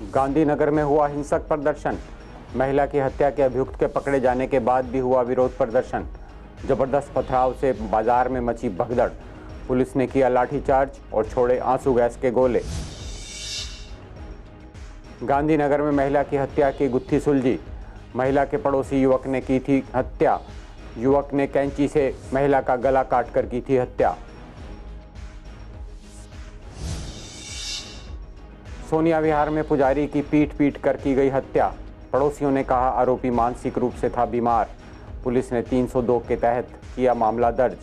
गांधीनगर में हुआ हिंसक प्रदर्शन। महिला की हत्या के अभियुक्त के पकड़े जाने के बाद भी हुआ विरोध प्रदर्शन। जबरदस्त पथराव से बाजार में मची भगदड़। पुलिस ने किया लाठीचार्ज और छोड़े आंसू गैस के गोले। गांधीनगर में महिला की हत्या की गुत्थी सुलझी। महिला के पड़ोसी युवक ने की थी हत्या। युवक ने कैंची से महिला का गला काटकर की थी हत्या। सोनिया विहार में पुजारी की पीट पीट कर की गई हत्या। पड़ोसियों ने कहा आरोपी मानसिक रूप से था बीमार। पुलिस ने 302 के तहत किया मामला दर्ज।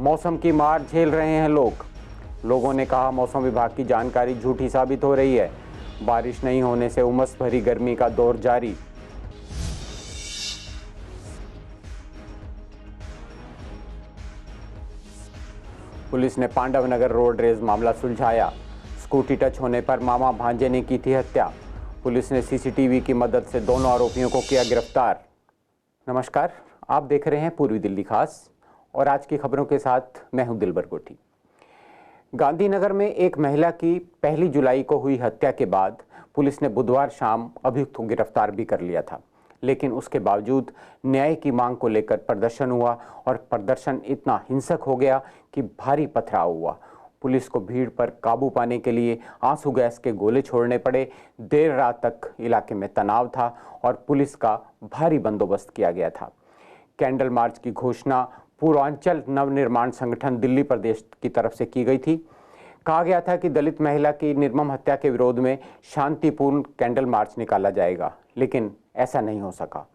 मौसम की मार झेल रहे हैं लोगों ने कहा मौसम विभाग की जानकारी झूठी साबित हो रही है। बारिश नहीं होने से उमस भरी गर्मी का दौर जारी। पुलिस ने पांडवनगर रोड रेज मामला सुलझाया। स्कूटी टच होने पर मामा भांजे ने की थी हत्या। पुलिस ने सीसीटीवी की मदद से दोनों आरोपियों को किया गिरफ्तार। नमस्कार, आप देख रहे हैं पूर्वी दिल्ली खास और आज की खबरों के साथ मैं हूं दिलबर कोठी। गांधीनगर में एक महिला की 1 जुलाई को हुई हत्या के बाद पुलिस ने बुधवार शाम अभियुक्त को गिरफ्तार भी कर लिया था, लेकिन उसके बावजूद न्याय की मांग को लेकर प्रदर्शन हुआ और प्रदर्शन इतना हिंसक हो गया कि भारी पथराव हुआ। पुलिस को भीड़ पर काबू पाने के लिए आंसू गैस के गोले छोड़ने पड़े। देर रात तक इलाके में तनाव था और पुलिस का भारी बंदोबस्त किया गया था। कैंडल मार्च की घोषणा पूर्वांचल नवनिर्माण संगठन दिल्ली प्रदेश की तरफ से की गई थी। कहा गया था कि दलित महिला की निर्मम हत्या के विरोध में शांतिपूर्ण कैंडल मार्च निकाला जाएगा, लेकिन ऐसा नहीं हो सका।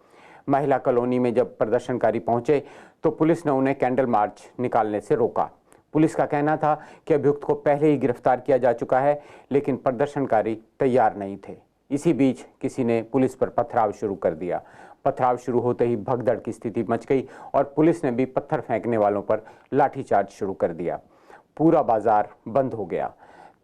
महिला कॉलोनी में जब प्रदर्शनकारी पहुंचे तो पुलिस ने उन्हें कैंडल मार्च निकालने से रोका। पुलिस का कहना था कि अभियुक्त को पहले ही गिरफ्तार किया जा चुका है, लेकिन प्रदर्शनकारी तैयार नहीं थे। इसी बीच किसी ने पुलिस पर पथराव शुरू कर दिया। पथराव शुरू होते ही भगदड़ की स्थिति मच गई और पुलिस ने भी पत्थर फेंकने वालों पर लाठीचार्ज शुरू कर दिया। पूरा बाजार बंद हो गया।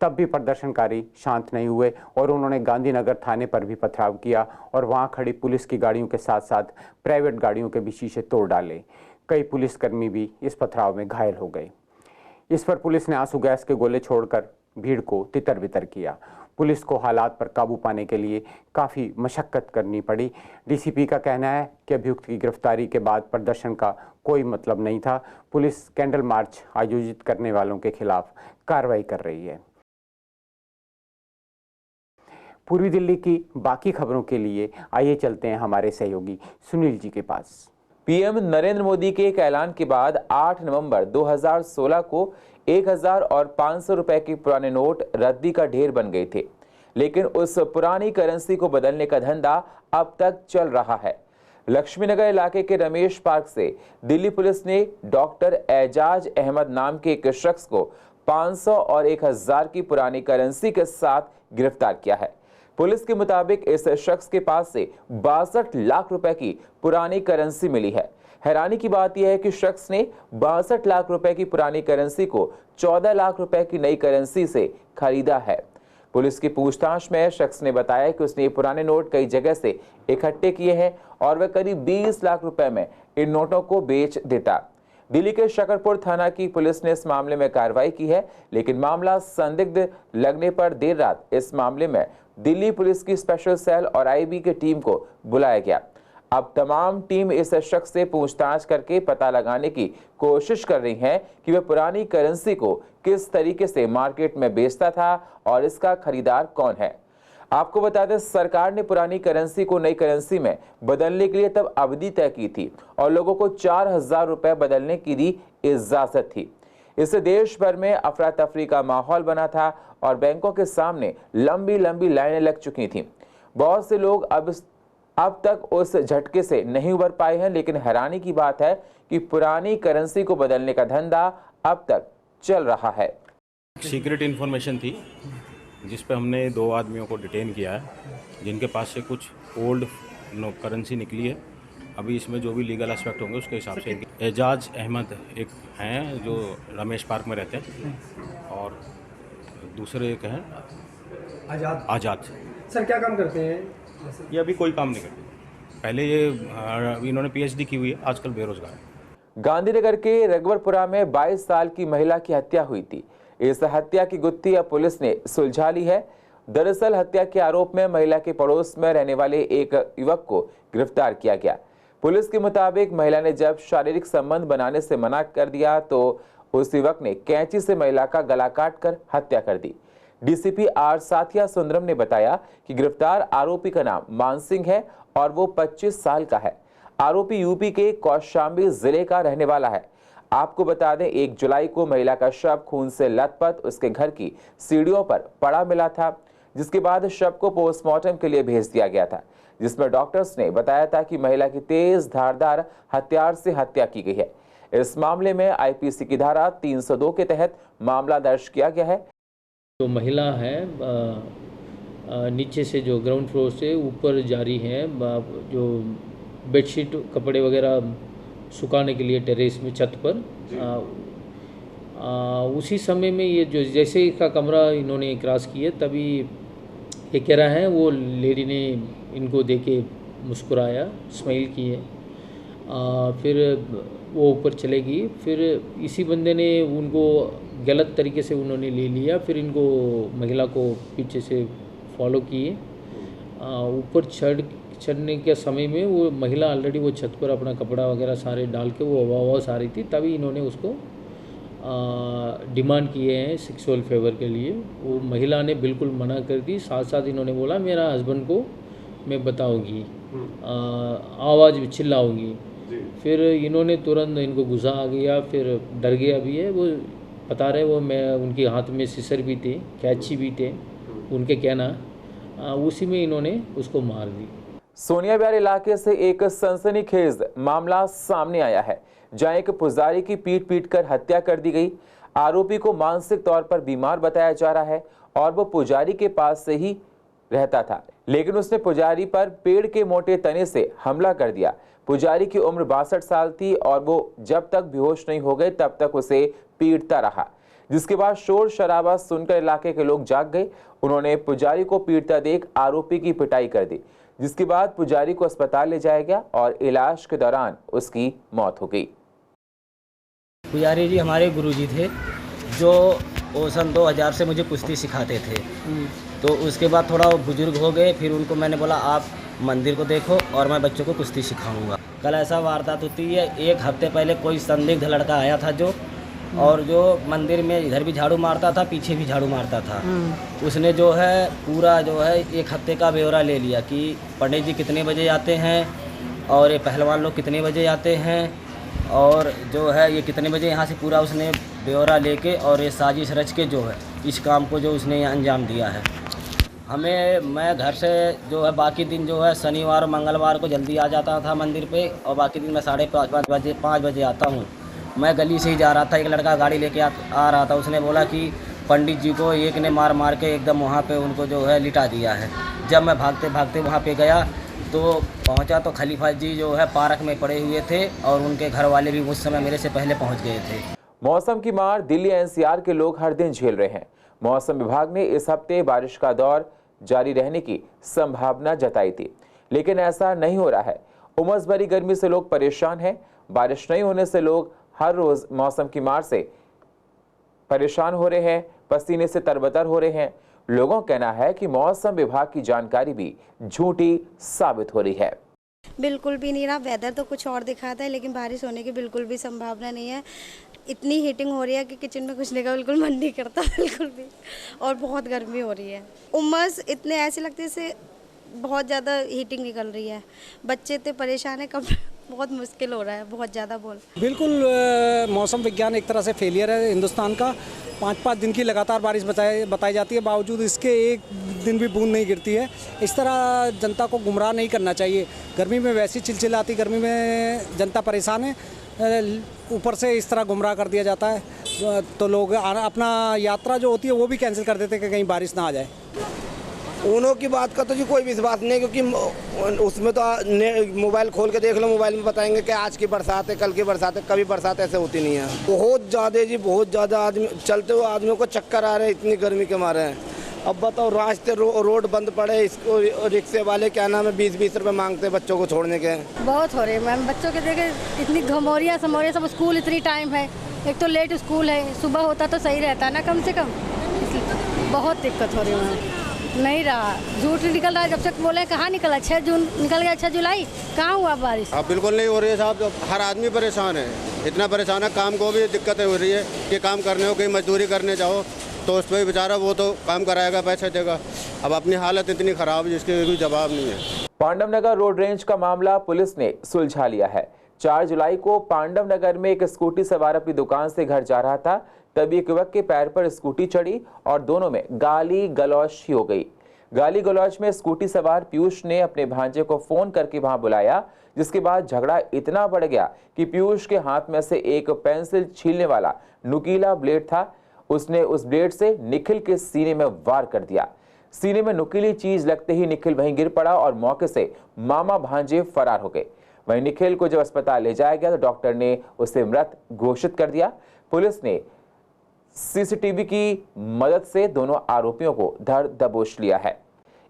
तब भी प्रदर्शनकारी शांत नहीं हुए और उन्होंने गांधीनगर थाने पर भी पथराव किया और वहां खड़ी पुलिस की गाड़ियों के साथ साथ प्राइवेट गाड़ियों के भी शीशे तोड़ डाले। कई पुलिसकर्मी भी इस पथराव में घायल हो गए। इस पर पुलिस ने आंसू गैस के गोले छोड़कर भीड़ को तितर बितर किया। पुलिस को हालात पर काबू पाने के लिए काफ़ी मशक्कत करनी पड़ी। डीसीपी का कहना है कि अभियुक्त की गिरफ्तारी के बाद प्रदर्शन का कोई मतलब नहीं था। पुलिस कैंडल मार्च आयोजित करने वालों के खिलाफ कार्रवाई कर रही है। पूर्वी दिल्ली की बाकी खबरों के लिए आइए चलते हैं हमारे सहयोगी सुनील जी के पास। पीएम नरेंद्र मोदी के एक ऐलान के बाद 8 नवंबर 2016 को 1000 और 500 रुपए के पुराने नोट रद्दी का ढेर बन गए थे, लेकिन उस पुरानी करेंसी को बदलने का धंधा अब तक चल रहा है। लक्ष्मीनगर इलाके के रमेश पार्क से दिल्ली पुलिस ने डॉक्टर एजाज अहमद नाम के एक शख्स को 500 और 1000 की पुरानी करेंसी के साथ गिरफ्तार किया है। पुलिस के मुताबिक इस शख्स के पास से 62 लाख रुपए की पुरानी करेंसी मिली है। हैरानी की बात यह है कि शख्स ने 62 लाख रुपए की पुरानी करेंसी को 14 लाख रुपए की नई करेंसी से खरीदा है। पुलिस की पूछताछ में शख्स ने बताया कि उसने ये पुराने नोट कई जगह से इकट्ठे किए हैं और वह करीब 20 लाख रुपए में इन नोटों को बेच देता। दिल्ली के शकरपुर थाना की पुलिस ने इस मामले में कार्रवाई की है, लेकिन मामला संदिग्ध लगने पर देर रात इस मामले में दिल्ली पुलिस की स्पेशल सेल और आईबी की टीम को बुलाया गया। अब तमाम टीम इस शख्स से पूछताछ करके पता लगाने की कोशिश कर रही है कि वह पुरानी करेंसी को किस तरीके से मार्केट में बेचता था और इसका खरीदार कौन है। आपको बता दें, सरकार ने पुरानी करेंसी को नई करेंसी में बदलने के लिए तब अवधि तय की थी और लोगों को 4000 रुपए बदलने की भी इजाजत थी। इससे देश भर में अफरा तफरी का माहौल बना था और बैंकों के सामने लंबी लंबी लाइनें लग चुकी थीं। बहुत से लोग अब तक उस झटके से नहीं उबर पाए हैं, लेकिन हैरानी की बात है कि पुरानी करेंसी को बदलने का धंधा अब तक चल रहा है। सीक्रेट इन्फॉर्मेशन थी जिस पे हमने 2 आदमियों को डिटेन किया है, जिनके पास से कुछ ओल्ड करेंसी निकली है। अभी इसमें जो भी लीगल एस्पेक्ट होंगे उसके हिसाब से। एजाज अहमद एक हैं जो रमेश पार्क में रहते हैं और दूसरे एक हैं आज़ाद। सर क्या काम करते हैं? ये अभी कोई काम नहीं करते। पहले ये इन्होंने पीएचडी की हुई है, आजकल बेरोजगार है। गांधीनगर के रघुवरपुरा में 22 साल की महिला की हत्या हुई थी। इस हत्या की गुत्थी अब पुलिस ने सुलझा ली है। दरअसल हत्या के आरोप में महिला के पड़ोस में रहने वाले एक युवक को गिरफ्तार किया गया। पुलिस के मुताबिक महिला ने जब शारीरिक संबंध बनाने से मना कर दिया तो उस युवक ने कैंची से महिला का गला काटकर हत्या कर दी। डीसीपी आर साथिया सुंदरम ने बताया कि गिरफ्तार आरोपी का नाम मान सिंह है और वो 25 साल का है। आरोपी यूपी के कौशाम्बी जिले का रहने वाला है। आपको बता दें 1 जुलाई को महिला का शव खून से लथपथ उसके घर की सीढ़ियों पर पड़ा मिला था, जिसके बाद शव को पोस्टमार्टम के लिए भेज दिया गया था, जिसमें डॉक्टर्स ने बताया था कि महिला की तेज धारदार हथियार से हत्या की गई है। इस मामले में आईपीसी की धारा 302 के तहत मामला दर्ज किया गया है। जो महिला है नीचे से जो ग्राउंड फ्लोर से ऊपर जा रही है, जो बेडशीट कपड़े वगैरह सुखाने के लिए टेरेस में छत पर, उसी समय में ये जो जैसे इसका कमरा इन्होंने क्रॉस किए तभी ये कह रहा है वो लेडी ने इनको देखे मुस्कुराया, स्माइल किए, फिर वो ऊपर चलेगी। फिर इसी बंदे ने उनको गलत तरीके से उन्होंने ले लिया, फिर इनको महिला को पीछे से फॉलो किए। ऊपर चढ़ने के समय में वो महिला ऑलरेडी वो छत पर अपना कपड़ा वगैरह सारे डाल के वो आवाज़ आ रही थी, तभी इन्होंने उसको डिमांड किए हैं सेक्सुअल फेवर के लिए। वो महिला ने बिल्कुल मना कर दी। साथ साथ इन्होंने बोला मेरा हस्बैंड को मैं बताऊंगी, आवाज़ भी चिल्लाऊंगी। फिर इन्होंने तुरंत इनको गुस्सा आ गया, फिर डर गया भी है। वो बता रहे वो मैं उनके हाथ में सिसर भी थे, कैंची भी थे, उनके कहना, उसी में इन्होंने उसको मार दी। सोनिया विहार इलाके से एक सनसनीखेज मामला सामने आया है, जहां एक पुजारी की पीट कर हत्या कर दी गई। आरोपी को मानसिक तौर पर बीमार बताया जा रहा है और वो पुजारी के पास से ही रहता था, लेकिन उसने पुजारी पर पेड़ के मोटे तने से हमला कर दिया। पुजारी की उम्र 62 साल थी और वो जब तक बेहोश नहीं हो गए तब तक उसे पीटता रहा, जिसके बाद शोर शराबा सुनकर इलाके के लोग जाग गए। उन्होंने पुजारी को पीटता देख आरोपी की पिटाई कर दी, जिसके बाद पुजारी को अस्पताल ले जाया गया और इलाज के दौरान उसकी मौत हो गई। पुजारी जी हमारे गुरुजी थे, जो सन 2000 से मुझे कुश्ती सिखाते थे। तो उसके बाद थोड़ा वो बुजुर्ग हो गए, फिर उनको मैंने बोला आप मंदिर को देखो और मैं बच्चों को कुश्ती सिखाऊंगा। कल ऐसा वारदात होती है, 1 हफ्ते पहले कोई संदिग्ध लड़का आया था और जो मंदिर में इधर भी झाड़ू मारता था, पीछे भी झाड़ू मारता था। उसने जो है पूरा जो है 1 हफ्ते का ब्यौरा ले लिया कि पंडित जी कितने बजे आते हैं और ये पहलवान लोग कितने बजे आते हैं और जो है ये कितने बजे यहाँ से, पूरा उसने ब्यौरा लेके और ये साजिश रच के जो है इस काम को जो उसने अंजाम दिया है। मैं घर से जो है बाकी दिन जो है शनिवार और मंगलवार को जल्दी आ जाता था मंदिर पे और बाकी दिन मैं 5:30 बजे आता हूँ। मैं गली से ही जा रहा था, एक लड़का गाड़ी लेके आ रहा था। उसने बोला कि पंडित जी को एक ने मार के एकदम वहाँ पे उनको जो है लिटा दिया है। जब मैं भागते भागते वहाँ पे गया तो पहुँचा तो खलीफा जी जो है पार्क में पड़े हुए थे और उनके घर वाले भी उस समय मेरे से पहले पहुँच गए थे। मौसम की मार दिल्ली एनसीआर के लोग हर दिन झेल रहे हैं। मौसम विभाग ने इस हफ्ते बारिश का दौर जारी रहने की संभावना जताई थी, लेकिन ऐसा नहीं हो रहा है। उमस भरी गर्मी से लोग परेशान हैं। बारिश नहीं होने से लोग हर रोज मौसम की मार से परेशान हो रहे हैं, पसीने से तरबतर हो रहे हैं। लोगों का कहना है कि मौसम विभाग की जानकारी भी झूठी साबित हो रही है। बिल्कुल भी नहीं रहा, वेदर तो कुछ और दिखाता है लेकिन बारिश होने की बिल्कुल भी संभावना नहीं है। इतनी हीटिंग हो रही है कि किचन में घुसने का बिल्कुल मन नहीं करता, बिल्कुल भी। और बहुत गर्मी हो रही है, उमस इतने ऐसे लगते से बहुत ज़्यादा हीटिंग निकल रही है। बच्चे इतने परेशान हैं, कब बहुत मुश्किल हो रहा है, बहुत ज़्यादा बिल्कुल मौसम विज्ञान एक तरह से फेलियर है हिंदुस्तान का। 5-5 दिन की लगातार बारिश बताई जाती है, बावजूद इसके एक दिन भी बूंद नहीं गिरती है। इस तरह जनता को गुमराह नहीं करना चाहिए। गर्मी में वैसी चिलचिलाती गर्मी में जनता परेशान है, ऊपर से इस तरह गुमराह कर दिया जाता है तो लोग अपना यात्रा जो होती है वो भी कैंसिल कर देते हैं कि कहीं बारिश ना आ जाए। उनों की बात का तो जी कोई विश्वास नहीं, क्योंकि उसमें तो मोबाइल खोल के देख लो, मोबाइल में बताएंगे कि आज की बरसात है, कल की बरसात है। कभी बरसात ऐसे होती नहीं है। बहुत ज़्यादा जी, बहुत ज़्यादा आदमी, चलते हुए आदमियों को चक्कर आ रहे हैं, इतनी गर्मी के मारे हैं। अब बताओ रास्ते रोड बंद पड़े, इसको रिक्शे वाले क्या नाम है 20-20 रुपए मांगते हैं बच्चों को छोड़ने के। बहुत हो रहे हैं मैम, बच्चों के देखे इतनी घमौरियाँ समौरियाँ, सब स्कूल इतनी टाइम है, एक तो लेट स्कूल है, सुबह होता तो सही रहता है ना कम से कम, इसलिए बहुत दिक्कत हो रही है मैम। नहीं रहा, झूठ निकल रहा है, जब तक बोले कहाँ निकला, 6 जून निकल गया, 6 जुलाई, कहाँ हुआ बारिश। अब बिल्कुल नहीं हो रही है साहब, हर आदमी परेशान है, इतना परेशान है, काम को भी दिक्कतें हो रही है कि काम करने हो, कहीं मजदूरी करने जाओ तो उस पर बेचारा वो तो काम कराएगा, पैसे देगा, अब अपनी हालत इतनी खराब है जिसके कोई जवाब नहीं है। पांडव नगर रोड रेंज का मामला पुलिस ने सुलझा लिया है। 4 जुलाई को पांडव नगर में एक स्कूटी सवार अपनी दुकान से घर जा रहा था, तभी एक युवक के पैर पर स्कूटी चढ़ी और दोनों में गाली गलौज हो गई। गाली गलौज में स्कूटी सवार पीयूष ने अपने भांजे को फोन करके वहां बुलाया, जिसके बाद झगड़ा इतना बढ़ गया कि पीयूष के हाथ में से एक पेंसिल छीलने वाला नुकीला ब्लेड था, उसने उस ब्लेड से निखिल के सीने में वार कर दिया। सीने में नुकीली चीज लगते ही निखिल वहीं गिर पड़ा और मौके से मामा भांजे फरार हो गए। वहीं निखिल को जब अस्पताल ले जाया गया तो डॉक्टर ने उसे मृत घोषित कर दिया। पुलिस ने सीसीटीवी की मदद से दोनों आरोपियों को धर दबोच लिया है।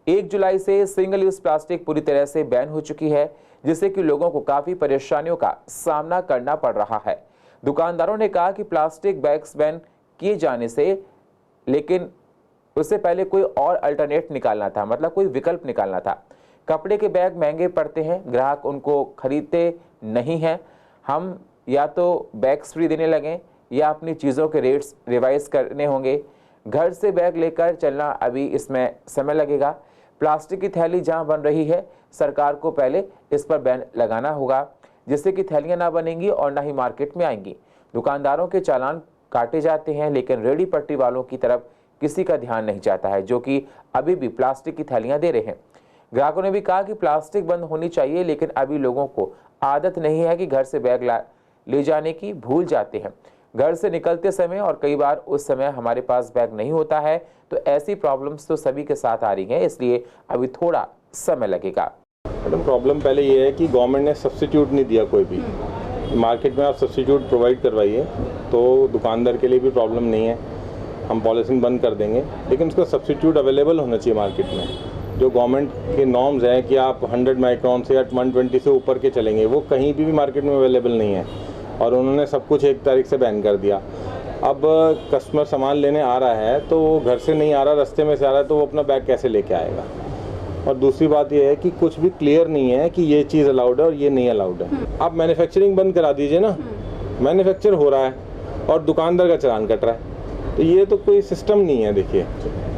1 जुलाई से सिंगल यूज प्लास्टिक पूरी तरह से बैन हो चुकी है, जिससे कि लोगों को काफी परेशानियों का सामना करना पड़ रहा है। दुकानदारों ने कहा कि प्लास्टिक बैग्स बैन किए जाने से, लेकिन उससे पहले कोई और अल्टरनेट निकालना था, मतलब कोई विकल्प निकालना था। कपड़े के बैग महंगे पड़ते हैं, ग्राहक उनको खरीदते नहीं हैं। हम या तो बैग्स फ्री देने लगें या अपनी चीज़ों के रेट्स रिवाइज करने होंगे। घर से बैग लेकर चलना अभी इसमें समय लगेगा। प्लास्टिक की थैली जहां बन रही है, सरकार को पहले इस पर बैन लगाना होगा, जिससे कि थैलियां ना बनेंगी और ना ही मार्केट में आएंगी। दुकानदारों के चालान काटे जाते हैं, लेकिन रेडी पट्टी वालों की तरफ किसी का ध्यान नहीं जाता है, जो कि अभी भी प्लास्टिक की थैलियां दे रहे हैं। ग्राहकों ने भी कहा कि प्लास्टिक बंद होनी चाहिए, लेकिन अभी लोगों को आदत नहीं है कि घर से बैग ले जाने की, भूल जाते हैं घर से निकलते समय, और कई बार उस समय हमारे पास बैग नहीं होता है। तो ऐसी प्रॉब्लम्स तो सभी के साथ आ रही हैं, इसलिए अभी थोड़ा समय लगेगा। मैडम प्रॉब्लम पहले ये है कि गवर्नमेंट ने सब्स्टिट्यूट नहीं दिया कोई भी। मार्केट में आप सब्स्टिट्यूट प्रोवाइड करवाइए तो दुकानदार के लिए भी प्रॉब्लम नहीं है, हम पॉलिसिंग बंद कर देंगे, लेकिन उसका सब्स्टिट्यूट अवेलेबल होना चाहिए मार्केट में। जो गवर्नमेंट के नॉर्म्स हैं कि आप 100 माइक्रॉन से या 120 से ऊपर के चलेंगे, वो कहीं भी मार्केट में अवेलेबल नहीं है, और उन्होंने सब कुछ 1 तारीख से बैन कर दिया। अब कस्टमर सामान लेने आ रहा है तो वो घर से नहीं आ रहा, रास्ते में से आ रहा है, तो वो अपना बैग कैसे लेके आएगा। और दूसरी बात ये है कि कुछ भी क्लियर नहीं है कि ये चीज़ अलाउड है और ये नहीं अलाउड है। आप मैन्युफैक्चरिंग बंद करा दीजिए ना, मैन्युफैक्चर हो रहा है और दुकानदार का चालान कट रहा है, तो ये तो कोई सिस्टम नहीं है। देखिए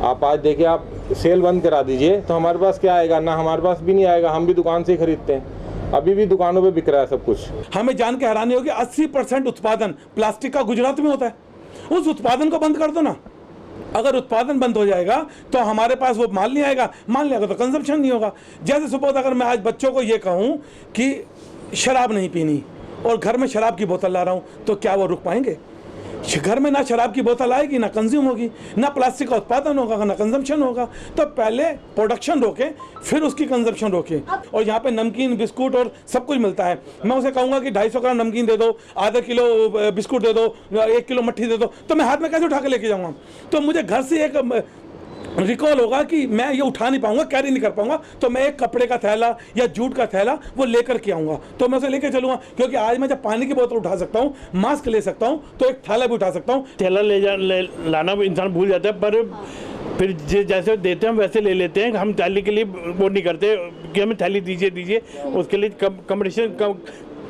आप आज देखिए, आप सेल बंद करा दीजिए तो हमारे पास क्या आएगा, ना हमारे पास भी नहीं आएगा, हम भी दुकान से ही खरीदते हैं, अभी भी दुकानों पे बिक रहा है सब कुछ। हमें जान के हैरानी होगी 80% उत्पादन प्लास्टिक का गुजरात में होता है। उस उत्पादन को बंद कर दो ना। अगर उत्पादन बंद हो जाएगा तो हमारे पास वो माल नहीं आएगा, माल नहीं आएगा तो कंजम्पशन नहीं होगा। जैसे सपोज अगर मैं आज बच्चों को ये कहूँ कि शराब नहीं पीनी और घर में शराब की बोतल ला रहा हूँ, तो क्या वो रुक पाएंगे? घर में ना शराब की बोतल आएगी, ना कंज्यूम होगी, ना प्लास्टिक का उत्पादन होगा, ना कंजम्पशन होगा। तो पहले प्रोडक्शन रोके, फिर उसकी कंजम्पशन रोके। और यहाँ पे नमकीन, बिस्कुट और सब कुछ मिलता है। मैं उसे कहूँगा कि 250 ग्राम नमकीन दे दो, आधा किलो बिस्कुट दे दो, 1 किलो मट्ठी दे दो, तो मैं हाथ में कैसे उठा के लेके जाऊँगा? तो मुझे घर से एक रिकॉल होगा कि मैं ये उठा नहीं पाऊंगा, कैरी नहीं कर पाऊंगा, तो मैं एक कपड़े का थैला या जूट का थैला वो लेकर के आऊँगा, तो मैं उसे लेकर चलूँगा। क्योंकि आज मैं जब पानी की बोतल उठा सकता हूँ, मास्क ले सकता हूँ, तो एक थैला भी उठा सकता हूँ। थैला लाना इंसान भूल जाता है, पर फिर जैसे देते हैं वैसे ले लेते हैं। हम थैली के लिए वो नहीं करते कि हमें थैली दीजिए, उसके लिए कंपटीशन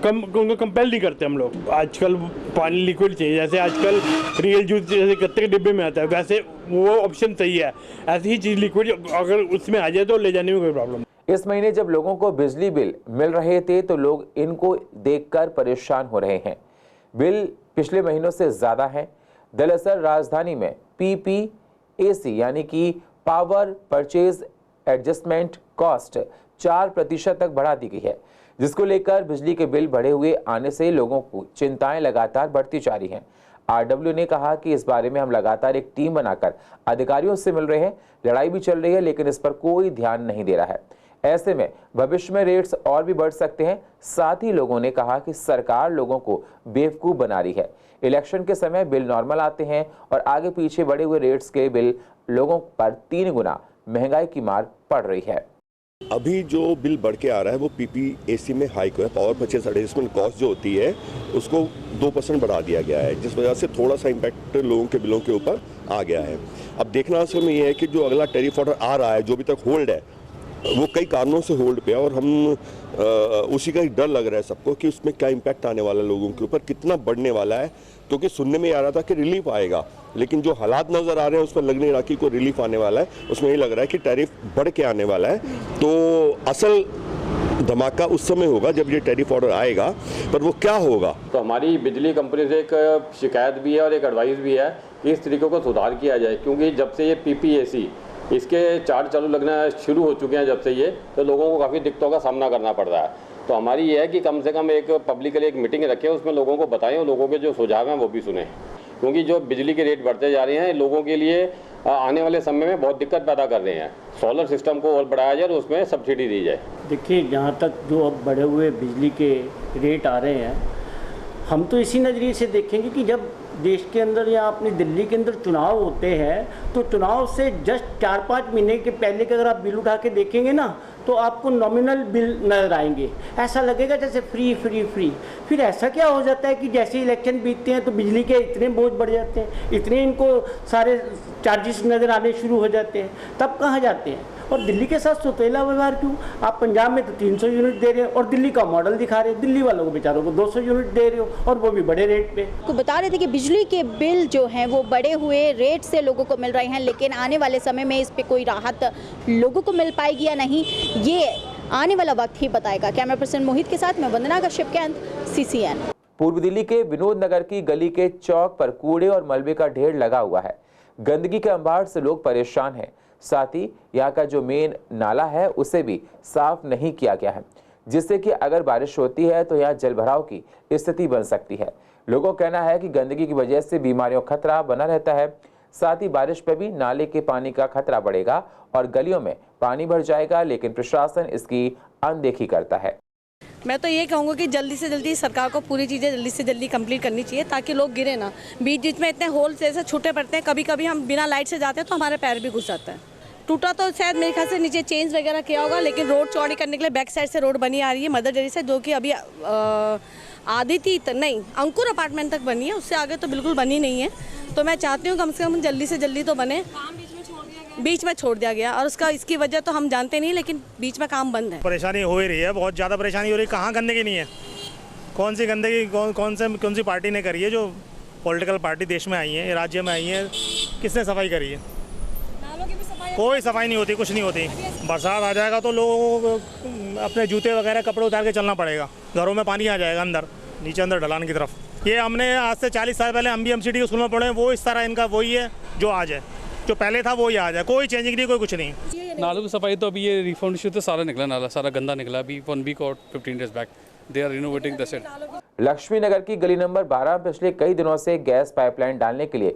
उनको कंपेल नहीं करते हम लोग। आजकल पानी लिक्विड चाहिए, जैसे आजकल रियल जूस जैसे गत्ते के डिब्बे में आता है, वैसे वो ऑप्शन सही है। ऐसी ही चीज़ लिक्विड अगर उसमें आ जाए तो ले जाने में कोई प्रॉब्लम। इस महीने जब लोगों को बिजली बिल मिल रहे थे तो लोग इनको देखकर परेशान हो रहे हैं। बिल पिछले महीनों से ज़्यादा है। दरअसल राजधानी में PPAC यानी कि पावर परचेज एडजस्टमेंट कॉस्ट 4% तक बढ़ा दी गई है, जिसको लेकर बिजली के बिल बढ़े हुए आने से लोगों को चिंताएं लगातार बढ़ती जा रही हैं। RW ने कहा कि इस बारे में हम लगातार एक टीम बनाकर अधिकारियों से मिल रहे हैं, लड़ाई भी चल रही है, लेकिन इस पर कोई ध्यान नहीं दे रहा है। ऐसे में भविष्य में रेट्स और भी बढ़ सकते हैं। साथ ही लोगों ने कहा कि सरकार लोगों को बेवकूफ़ बना रही है। इलेक्शन के समय बिल नॉर्मल आते हैं और आगे पीछे बढ़े हुए रेट्स के बिल लोगों पर 3 गुना महंगाई की मार पड़ रही है। अभी जो बिल बढ़ के आ रहा है वो पीपीएसी में हाइक है, पावर परचेस एडजस्टमेंट कॉस्ट जो होती है उसको 2% बढ़ा दिया गया है, जिस वजह से थोड़ा सा इम्पैक्ट लोगों के बिलों के ऊपर आ गया है। अब देखना असल में ये है कि जो अगला टैरिफ ऑर्डर आ रहा है, जो अभी तक होल्ड है, वो कई कारणों से होल्ड पे है और हम उसी का ही डर लग रहा है सबको कि उसमें क्या इम्पैक्ट आने वाला है लोगों के ऊपर, कितना बढ़ने वाला है। क्योंकि सुनने में आ रहा था कि रिलीफ आएगा, लेकिन जो हालात नज़र आ रहे हैं उस पर लग नहीं रहा कि कोई रिलीफ आने वाला है। उसमें ये लग रहा है कि टैरिफ बढ़ के आने वाला है। तो असल धमाका उस समय होगा जब ये टैरिफ ऑर्डर आएगा, पर वो क्या होगा। तो हमारी बिजली कंपनी से एक शिकायत भी है और एक एडवाइस भी है कि इस तरीके को सुधार किया जाए, क्योंकि जब से ये पीपीएसी इसके चार्ज चालू लगना शुरू हो चुके हैं जब से ये, तो लोगों को काफ़ी दिक्कतों का सामना करना पड़ रहा है। तो हमारी ये है कि कम से कम एक पब्लिकली एक मीटिंग रखें, उसमें लोगों को बताएं और लोगों के जो सुझाव हैं वो भी सुने, क्योंकि जो बिजली के रेट बढ़ते जा रहे हैं लोगों के लिए आने वाले समय में बहुत दिक्कत पैदा कर रहे हैं। सोलर सिस्टम को और बढ़ाया जाए और उसमें सब्सिडी दी जाए। देखिए, जहाँ तक जो अब बढ़े हुए बिजली के रेट आ रहे हैं, हम तो इसी नज़रिए से देखेंगे कि जब देश के अंदर या अपनी दिल्ली के अंदर चुनाव होते हैं, तो चुनाव से जस्ट 4-5 महीने के पहले के अगर आप बिल उठा के देखेंगे ना, तो आपको नॉमिनल बिल नजर आएंगे। ऐसा लगेगा जैसे फ्री फ्री फ्री। फिर ऐसा क्या हो जाता है कि जैसे इलेक्शन बीतते हैं तो बिजली के इतने बोझ बढ़ जाते हैं, इतने इनको सारे चार्जेस नज़र आने शुरू हो जाते हैं, तब कहाँ जाते हैं। और दिल्ली के साथ सौतेला व्यवहार क्यों? आप पंजाब में तो 300 यूनिट दे रहे हो और दिल्ली का मॉडल दिखा रहे हो, दिल्ली वालों को बेचारों को 200 यूनिट दे रहे हो और वो भी बड़े रेट पे। को बता रहे थे कि बिजली के बिल जो हैं वो बढ़े हुए रेट से लोगों को मिल रहे हैं, लेकिन आने वाले समय में इस पे कोई राहत लोगों को मिल पाएगी या नहीं, ये आने वाला वक्त ही बताएगा। कैमरा पर्सन मोहित के साथ मैं वंदना कश्यप के अंत CCN। पूर्व दिल्ली के विनोद नगर की गली के चौक पर कूड़े और मलबे का ढेर लगा हुआ है। गंदगी के अंबार से लोग परेशान हैं। साथ ही यहाँ का जो मेन नाला है उसे भी साफ नहीं किया गया है, जिससे कि अगर बारिश होती है तो यहाँ जलभराव की स्थिति बन सकती है। लोगों का कहना है कि गंदगी की वजह से बीमारियों का खतरा बना रहता है। साथ ही बारिश पे भी नाले के पानी का खतरा बढ़ेगा और गलियों में पानी भर जाएगा, लेकिन प्रशासन इसकी अनदेखी करता है। मैं तो ये कहूँगा कि जल्दी से जल्दी सरकार को पूरी चीज़ें जल्दी से जल्दी कंप्लीट करनी चाहिए, ताकि लोग गिरे ना। बीच बीच में इतने होल जैसे छूटे पड़ते हैं, कभी कभी हम बिना लाइट से जाते हैं तो हमारे पैर भी घुस जाता है। टूटा तो शायद मेरे ख्याल से नीचे चेंज वगैरह किया होगा, लेकिन रोड चौड़ी करने के लिए बैक साइड से रोड बनी आ रही है मदर डेयरी से, जो कि अभी आधी थी नहीं, अंकुर अपार्टमेंट तक बनी है, उससे आगे तो बिल्कुल बनी नहीं है। तो मैं चाहती हूँ कम से कम जल्दी से जल्दी तो बने। बीच में छोड़ दिया गया और उसका इसकी वजह तो हम जानते नहीं, लेकिन बीच में काम बंद है। परेशानी हो ही रही है, बहुत ज़्यादा परेशानी हो रही है। कहाँ गंदगी नहीं है? कौन सी गंदगी कौन सी पार्टी ने करी है? जो पॉलिटिकल पार्टी देश में आई है, राज्य में आई है, किसने सफाई करी है? कोई सफाई नहीं होती, कुछ नहीं होती। बरसात आ जाएगा तो लोगों को अपने जूते वगैरह कपड़े उतार के चलना पड़ेगा, घरों में पानी आ जाएगा अंदर, नीचे अंदर ढलान की तरफ। ये हमने आज से 40 साल पहले हम भी MCD के स्कूल में पढ़े, वो इस तरह इनका वही है जो आज है, जो पहले था वही आज है, कोई चेंजिंग नहीं, कोई कुछ नहीं। नालों की सफाई तो अभी ये रिफाउंड इशू तो सारा निकला, नाला सारा गंदा निकला अभी 1 वीक और 15 days back they are renovating the set. Laxmi Nagar की गली नंबर 12 पिछले कई दिनों से गैस पाइपलाइन डालने के लिए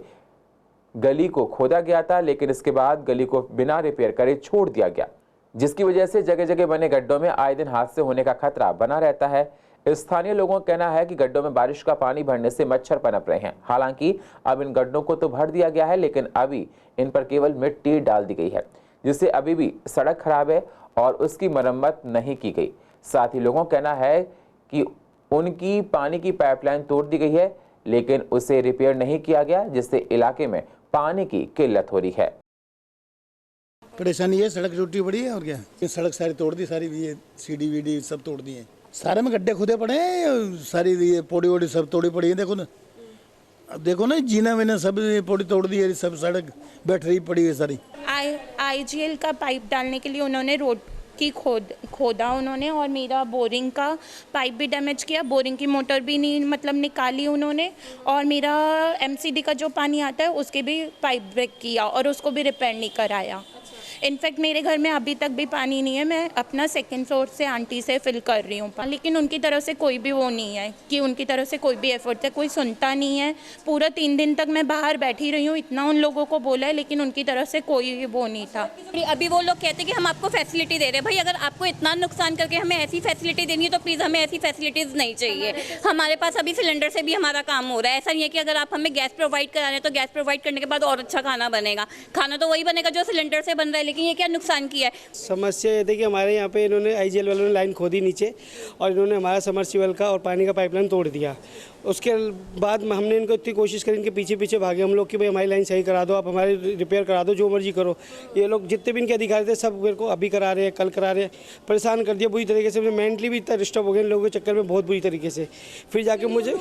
गली को खोदा गया था, लेकिन इसके बाद गली को बिना रिपेयर करे छोड़ दिया गया, जिसकी वजह से जगह जगह बने गड्ढों में आए दिन हादसे होने का खतरा बना रहता है। स्थानीय लोगों का कहना है कि गड्ढों में बारिश का पानी भरने से मच्छर पनप रहे हैं। हालांकि अब इन गड्ढों को तो भर दिया गया है, लेकिन अभी इन पर केवल मिट्टी डाल दी गई है, जिससे अभी भी सड़क खराब है और उसकी मरम्मत नहीं की गई। साथ ही लोगों का कहना है कि उनकी पानी की पाइपलाइन तोड़ दी गई है, लेकिन उसे रिपेयर नहीं किया गया, जिससे इलाके में पानी की किल्लत हो रही है। परेशानी है, सड़क टूटी पड़ी है और क्या, ये सड़क सारी तोड़ दी, सारी ये सीडी वीडी सब तोड़ दी है, सारे में गड्ढे खुदे पड़े हैं, सारी ये पौड़ी वोड़ी सब तोड़ी पड़ी है। देखो ना, अब देखो ना, जीना वीना सब पौड़ी तोड़ दी है, सब सड़क बैटरी पड़ी है सारी। IGL का पाइप डालने के लिए उन्होंने रोड की खोदा उन्होंने, और मेरा बोरिंग का पाइप भी डैमेज किया, बोरिंग की मोटर भी नहीं मतलब निकाली उन्होंने, और मेरा MCD का जो पानी आता है उसके भी पाइप ब्रेक किया और उसको भी रिपेयर नहीं कराया। इनफैक्ट मेरे घर में अभी तक भी पानी नहीं है, मैं अपना सेकंड फ्लोर से आंटी से फिल कर रही हूँ, लेकिन उनकी तरफ से कोई भी वो नहीं है कि उनकी तरफ से कोई भी एफर्ट है, कोई सुनता नहीं है। पूरा 3 दिन तक मैं बाहर बैठी रही हूँ, इतना उन लोगों को बोला है, लेकिन उनकी तरफ से कोई वो नहीं था। अभी वो लोग कहते हैं कि हम आपको फैसिलिटी दे रहे हैं। भाई अगर आपको इतना नुकसान करके हमें ऐसी फैसिलिटी देनी है तो प्लीज़ हमें ऐसी फैसिलिटीज़ नहीं चाहिए। हमारे पास अभी सिलेंडर से भी हमारा काम हो रहा है। ऐसा नहीं है कि अगर आप हमें गैस प्रोवाइड करा रहे हैं तो गैस प्रोवाइड करने के बाद और अच्छा खाना बनेगा। खाना तो वही बनेगा जो सिलेंडर से बन रहा है, लेकिन ये क्या नुकसान किया है। समस्या ये थी कि हमारे यहाँ पे इन्होंने IGL वालों ने लाइन खोदी नीचे और इन्होंने हमारा समरसीबल का और पानी का पाइपलाइन तोड़ दिया। उसके बाद हमने इनको इतनी कोशिश करी, इनके पीछे पीछे भागे हम लोग कि भाई हमारी लाइन सही करा दो, आप हमारी रिपेयर करा दो, जो मर्जी करो। ये लोग जितने भी इनके अधिकारी थे सब मेरे को अभी करा रहे हैं, कल करा रहे हैं, परेशान कर दिया बुरी तरीके से। मेंटली भी इतना डिस्टर्ब हो गया इन लोगों के चक्कर में बहुत बुरी तरीके से। फिर जाके मुझे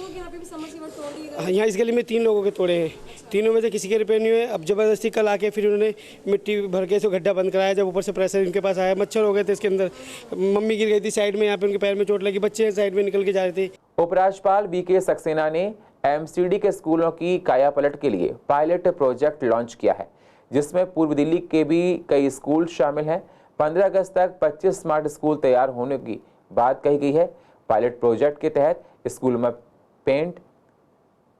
यहाँ इस गली में 3 लोगों के तोड़े हैं, तीनों में से किसी के रिपेयर नहीं हुए। अब ज़बरदस्ती कल आके फिर उन्होंने मिट्टी भर के इसको गड्ढा बंद कराया। जब ऊपर से प्रेशर इनके पास आया, मच्छर हो गए थे इसके अंदर, मम्मी गिर गई थी साइड में, यहाँ पे उनके पैर में चोट लगी, बच्चे साइड में निकल के जा रहे थे। उपराज्यपाल BK सक्सेना ने MCD के स्कूलों की काया पलट के लिए पायलट प्रोजेक्ट लॉन्च किया है, जिसमें पूर्व दिल्ली के भी कई स्कूल शामिल हैं। 15 अगस्त तक 25 स्मार्ट स्कूल तैयार होने की बात कही गई है। पायलट प्रोजेक्ट के तहत स्कूलों में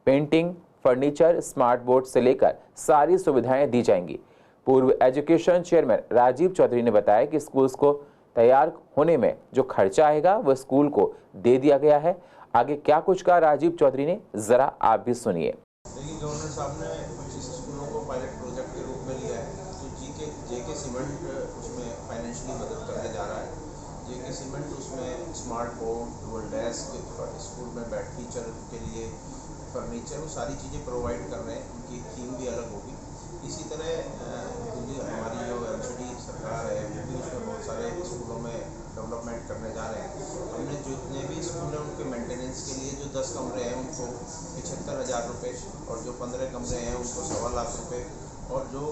पेंटिंग, फर्नीचर, स्मार्ट बोर्ड से लेकर सारी सुविधाएं दी जाएंगी। पूर्व एजुकेशन चेयरमैन राजीव चौधरी ने बताया कि स्कूल्स को तैयार होने में जो खर्चा आएगा वह स्कूल को दे दिया गया है। आगे क्या कुछ कहा राजीव चौधरी ने, जरा आप भी सुनिए। गवर्नर साहब ने 25 स्कूलों को पायलट प्रोजेक्ट के रूप में लिया है। तो JK सीमेंट उसमें फाइनेंशियली मदद करने जा रहा है। JK सीमेंट उसमें smart board, dual desk, school में बैठ टीचर के लिए फर्नीचर, वो सारी चीज़ें प्रोवाइड कर रहे हैं। उनकी थीम भी अलग होगी। इसी तरह हमारी जो MCD सरकार है वो भी उसमें बहुत सारे स्कूलों में डेवलपमेंट करने जा रहे हैं। हमने जितने भी स्कूल हैं उनके मेंटेनेंस के लिए जो 10 कमरे हैं उनको 75,000 रुपये, और जो 15 कमरे हैं उनको 1.25 लाख रुपये, और जो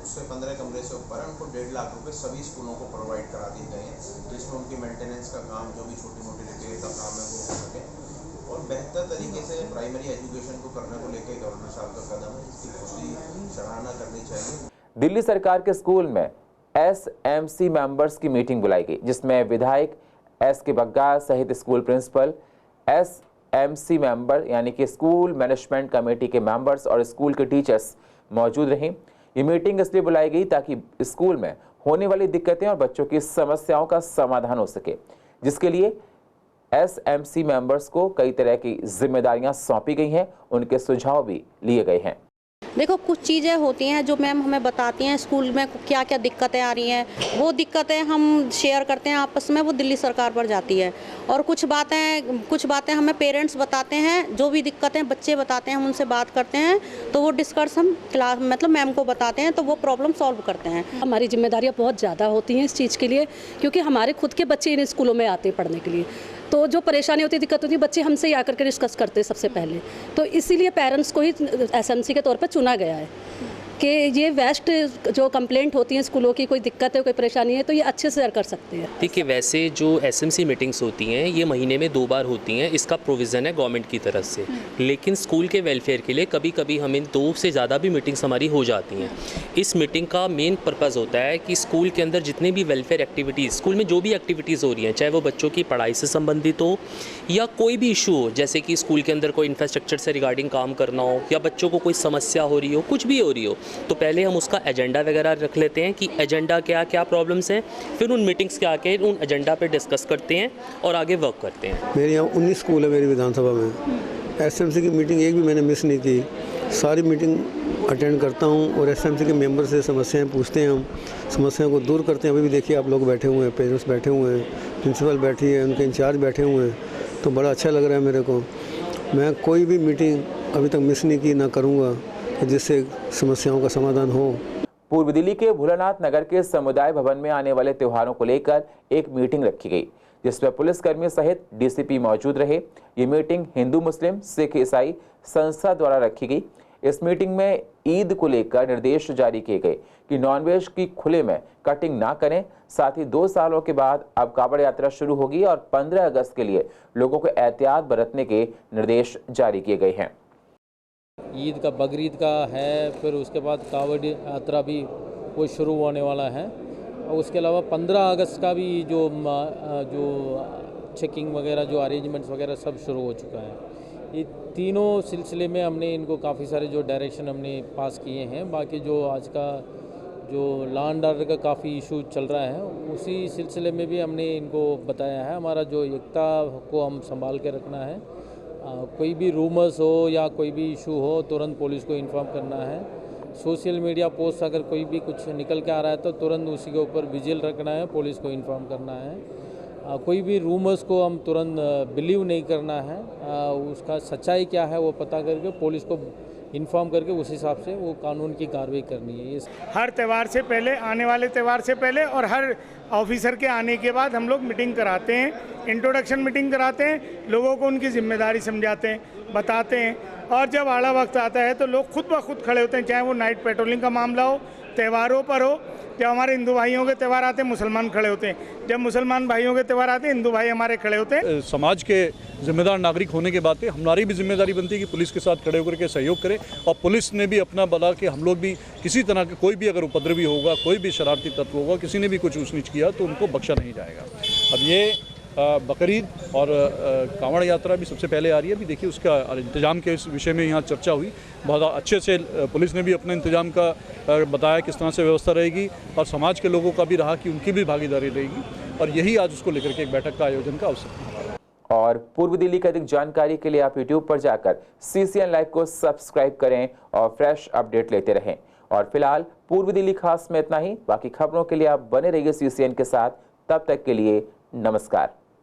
उससे 15 कमरे से ऊपर है उनको 1.5 लाख रुपये सभी स्कूलों को प्रोवाइड करा दिए गए हैं, जिसमें उनकी मेंटेनेंस का काम, जो भी छोटी मोटी रिपेयर का काम है वो हो सके, और बेहतर तरीके से प्राइमरी एजुकेशन को करने को लेकर गवर्नर साहब का कदम है, इसकी खुशी सराहना करनी चाहिए। दिल्ली सरकार के स्कूल में SMC मेंबर्स की मीटिंग बुलाई गई, जिसमें विधायक SK बग्गा सहित स्कूल प्रिंसिपल, SMC मेंबर यानी कि स्कूल मैनेजमेंट कमेटी के मेंबर्स और स्कूल के टीचर्स मौजूद रहीं। ये मीटिंग इसलिए बुलाई गई ताकि स्कूल में होने वाली दिक्कतें और बच्चों की समस्याओं का समाधान हो सके, जिसके लिए SMC मेंबर्स को कई तरह की जिम्मेदारियां सौंपी गई हैं। उनके सुझाव भी लिए गए हैं। देखो, कुछ चीज़ें होती हैं जो मैम हमें बताती हैं स्कूल में क्या क्या दिक्कतें आ रही हैं, वो दिक्कतें हम शेयर करते हैं आपस में, वो दिल्ली सरकार पर जाती है। और कुछ बातें हमें पेरेंट्स बताते हैं, जो भी दिक्कतें बच्चे बताते हैं हम उनसे बात करते हैं, तो वो डिस्कस हम क्लास मतलब मैम को बताते हैं, तो वो प्रॉब्लम सॉल्व करते हैं। हमारी जिम्मेदारियाँ बहुत ज़्यादा होती हैं इस चीज़ के लिए, क्योंकि हमारे खुद के बच्चे इन स्कूलों में आते हैं पढ़ने के लिए, तो जो परेशानी होती है, दिक्कत होती है, बच्चे हमसे ही आकर के डिस्कस करते हैं सबसे पहले। तो इसीलिए पेरेंट्स को ही SMC के तौर पर चुना गया है कि ये वेस्ट जो कंप्लेंट होती है स्कूलों की, कोई दिक्कत है, कोई परेशानी है, तो ये अच्छे से कर सकते हैं। देखिए, वैसे जो SMC मीटिंग्स होती हैं ये महीने में 2 बार होती हैं, इसका प्रोविज़न है गवर्नमेंट की तरफ से। लेकिन स्कूल के वेलफेयर के लिए कभी कभी हमें 2 से ज़्यादा भी मीटिंग्स हमारी हो जाती हैं। इस मीटिंग का मेन पर्पज़ होता है कि स्कूल के अंदर जितने भी वेलफेयर एक्टिविटीज़, स्कूल में जो भी एक्टिविटीज़ हो रही हैं, चाहे वो बच्चों की पढ़ाई से संबंधित हो या कोई भी इशू हो, जैसे कि स्कूल के अंदर कोई इंफ्रास्ट्रक्चर से रिगार्डिंग काम करना हो या बच्चों को कोई समस्या हो रही हो, कुछ भी हो रही हो, तो पहले हम उसका एजेंडा वगैरह रख लेते हैं कि एजेंडा क्या क्या प्रॉब्लम्स हैं, फिर उन मीटिंग्स के आके उन एजेंडा पे डिस्कस करते हैं और आगे वर्क करते हैं। मेरे यहाँ 19 स्कूल है मेरी विधानसभा में। SMC की मीटिंग एक भी मैंने मिस नहीं की, सारी मीटिंग अटेंड करता हूँ और SMC के मेंबर से समस्याएं पूछते हैं, हम समस्याओं को दूर करते हैं। अभी भी देखिए आप लोग बैठे हुए हैं, पेरेंट्स बैठे हुए हैं, प्रिंसिपल बैठी है, उनके इंचार्ज बैठे हुए हैं, तो बड़ा अच्छा लग रहा है मेरे को। मैं कोई भी मीटिंग अभी तक मिस नहीं की, ना करूँगा, जिससे समस्याओं का समाधान हो। पूर्व दिल्ली के भोलानाथ नगर के समुदाय भवन में आने वाले त्योहारों को लेकर एक मीटिंग रखी गई, जिसमें पुलिसकर्मी सहित DCP मौजूद रहे। ये मीटिंग हिंदू, मुस्लिम, सिख, ईसाई संस्था द्वारा रखी गई। इस मीटिंग में ईद को लेकर निर्देश जारी किए गए कि नॉनवेज की खुले में कटिंग ना करें। साथ ही 2 सालों के बाद अब कावड़ यात्रा शुरू होगी और 15 अगस्त के लिए लोगों को एहतियात बरतने के निर्देश जारी किए गए हैं। ईद का, बकरीद का है, फिर उसके बाद कावड़ यात्रा भी वो शुरू होने वाला है। और उसके अलावा 15 अगस्त का भी जो चेकिंग वगैरह जो अरेंजमेंट्स वगैरह सब शुरू हो चुका है। ये तीनों सिलसिले में हमने इनको काफ़ी सारे जो डायरेक्शन हमने पास किए हैं। बाकी जो आज का जो लॉ एंड ऑर्डर का काफ़ी इशू चल रहा है उसी सिलसिले में भी हमने इनको बताया है। हमारा जो एकता को हम संभाल के रखना है। कोई भी रूमर्स हो या कोई भी इशू हो तुरंत पुलिस को इन्फॉर्म करना है। सोशल मीडिया पोस्ट अगर कोई भी कुछ निकल के आ रहा है तो तुरंत उसी के ऊपर विजिल रखना है, पुलिस को इन्फॉर्म करना है। कोई भी रूमर्स को हम तुरंत बिलीव नहीं करना है। उसका सच्चाई क्या है वो पता करके पुलिस को इन्फॉर्म करके उस हिसाब से वो कानून की कार्रवाई करनी है। हर त्यौहार से पहले, आने वाले त्यौहार से पहले और हर ऑफिसर के आने के बाद हम लोग मीटिंग कराते हैं, इंट्रोडक्शन मीटिंग कराते हैं, लोगों को उनकी जिम्मेदारी समझाते हैं, बताते हैं। और जब आड़ा वक्त आता है तो लोग खुद ब खुद खड़े होते हैं, चाहे वो नाइट पेट्रोलिंग का मामला हो, त्योहारों पर हो। जब हमारे हिंदू भाइयों के त्यौहार आते हैं मुसलमान खड़े होते हैं, जब मुसलमान भाइयों के त्यौहार आते हैं हिंदू भाई हमारे खड़े होते हैं। समाज के जिम्मेदार नागरिक होने के बाद हमारी भी जिम्मेदारी बनती है कि पुलिस के साथ खड़े होकर के सहयोग करें। और पुलिस ने भी अपना बता कि हम लोग भी किसी तरह के कोई भी अगर उपद्रवी होगा, कोई भी शरारती तत्व होगा, किसी ने भी कुछ ऊंच नीच किया तो उनको बख्शा नहीं जाएगा। अब ये बकरीद और कांवड़ यात्रा भी सबसे पहले आ रही है। अभी देखिए उसका इंतजाम के इस विषय में यहाँ चर्चा हुई। बहुत अच्छे से पुलिस ने भी अपने इंतजाम का बताया किस तरह से व्यवस्था रहेगी और समाज के लोगों का भी रहा कि उनकी भी भागीदारी रहेगी। और यही आज उसको लेकर के एक बैठक का आयोजन का अवसर। और पूर्व दिल्ली की अधिक जानकारी के लिए आप YouTube पर जाकर CCN लाइव को सब्सक्राइब करें और फ्रेश अपडेट लेते रहें। और फिलहाल पूर्व दिल्ली खास में इतना ही। बाकी खबरों के लिए आप बने रहिए CCN के साथ। तब तक के लिए नमस्कार।